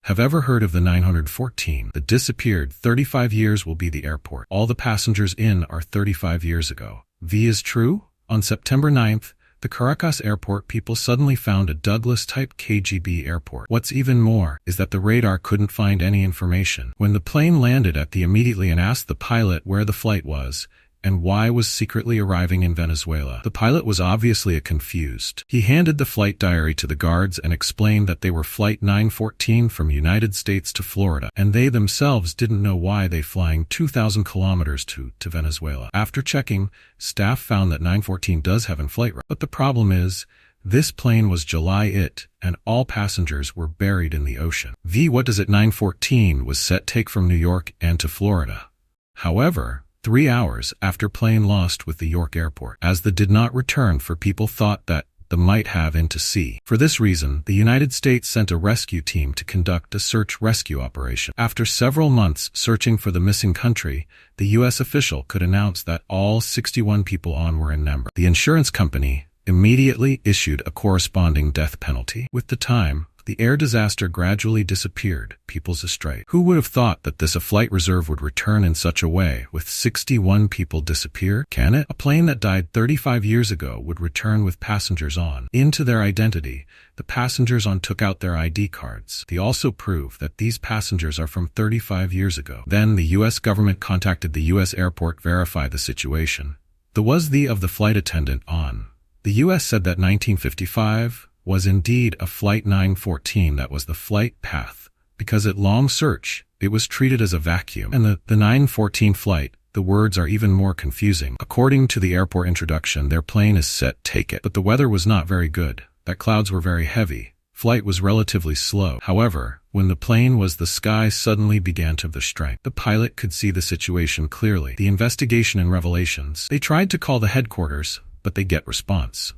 Have ever heard of the 914? The disappeared 35 years will be the airport. All the passengers in are 35 years ago. V is true? On September 9th, the Caracas airport people suddenly found a Douglas-type KGB airport. What's even more is that the radar couldn't find any information. When the plane landed at the immediately and asked the pilot where the flight was, and why was secretly arriving in Venezuela. The pilot was obviously confused. He handed the flight diary to the guards and explained that they were Flight 914 from United States to Florida, and they themselves didn't know why they flying 2,000 kilometers to Venezuela. After checking, staff found that 914 does have a flight route. But the problem is, this plane was July it, and all passengers were buried in the ocean. V. What does it 914 was set take from New York and to Florida. However, 3 hours after plane lost with the York airport, as the did not return for people thought that the might have into sea. For this reason, the United States sent a rescue team to conduct a search-rescue operation. After several months searching for the missing country, the U.S. official could announce that all 61 people on were in number. The insurance company immediately issued a corresponding death penalty. With the time, the air disaster gradually disappeared, people's astray. Who would have thought that a flight reserve would return in such a way, with 61 people disappear? Can it? A plane that died 35 years ago would return with passengers on. Into their identity, the passengers on took out their ID cards. They also prove that these passengers are from 35 years ago. Then the U.S. government contacted the U.S. airport to verify the situation. The was the of the flight attendant on. The U.S. said that 1955 was indeed a Flight 914 that was the flight path, because at long search, it was treated as a vacuum. And the 914 flight, the words are even more confusing. According to the airport introduction, their plane is set take it. But the weather was not very good, that clouds were very heavy, flight was relatively slow. However, when the plane was the sky suddenly began to the strength. The pilot could see the situation clearly. The investigation and revelations. They tried to call the headquarters, but they get response.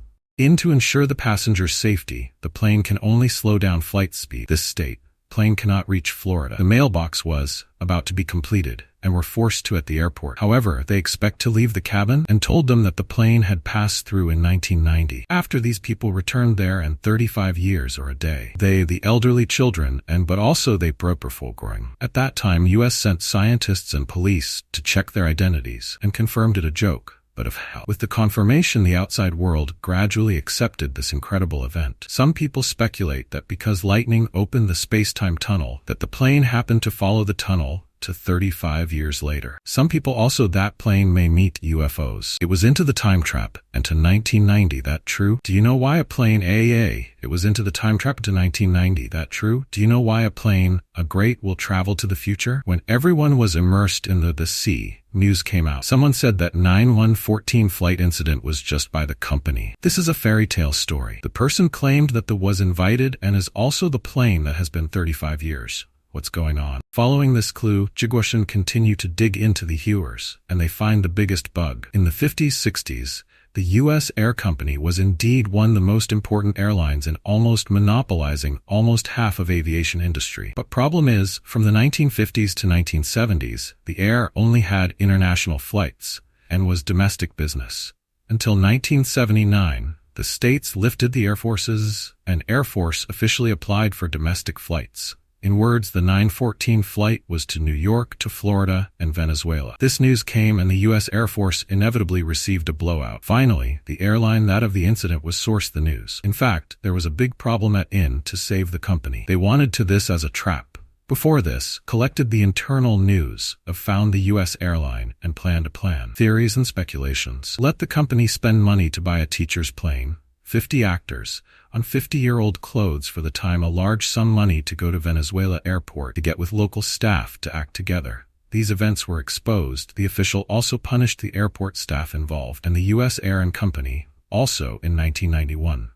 To ensure the passenger's safety, the plane can only slow down flight speed. This state, plane cannot reach Florida. The mailbox was about to be completed and were forced to at the airport. However, they expect to leave the cabin and told them that the plane had passed through in 1990. After these people returned there and 35 years or a day. They, the elderly children, but also they propofogering. At that time, U.S. sent scientists and police to check their identities and confirmed it a joke. But of how. With the confirmation, the outside world gradually accepted this incredible event. Some people speculate that because lightning opened the space-time tunnel, that the plane happened to follow the tunnel to 35 years later. Some people also that plane may meet UFOs. It was into the time trap, and to 1990, that true? Do you know why a plane it was into the time trap to 1990, that true? Do you know why a plane, a great will travel to the future? When everyone was immersed in the sea, news came out. Someone said that 914 flight incident was just by the company. This is a fairy tale story. The person claimed that the was invited and is also the plane that has been 35 years. What's going on? Following this clue, Jigwashin continue to dig into the hewers, and they find the biggest bug. In the 50s, 60s, the U.S. Air Company was indeed one of the most important airlines in almost monopolizing almost half of aviation industry. But problem is, from the 1950s to 1970s, the air only had international flights and was domestic business. Until 1979, the states lifted the air forces, and Air Force officially applied for domestic flights. In words, the 914 flight was to New York, to Florida, and Venezuela. This news came and the U.S. Air Force inevitably received a blowout. Finally, the airline that of the incident was sourced the news. In fact, there was a big problem to save the company. They wanted to this as a trap. Before this, collected the internal news of found the U.S. airline and planned a plan. Theories and speculations. Let the company spend money to buy a teacher's plane, 50 actors, on 50-year-old clothes for the time a large sum money to go to Venezuela airport to get with local staff to act together. These events were exposed. The official also punished the airport staff involved and the U.S. Air and Company, also in 1991.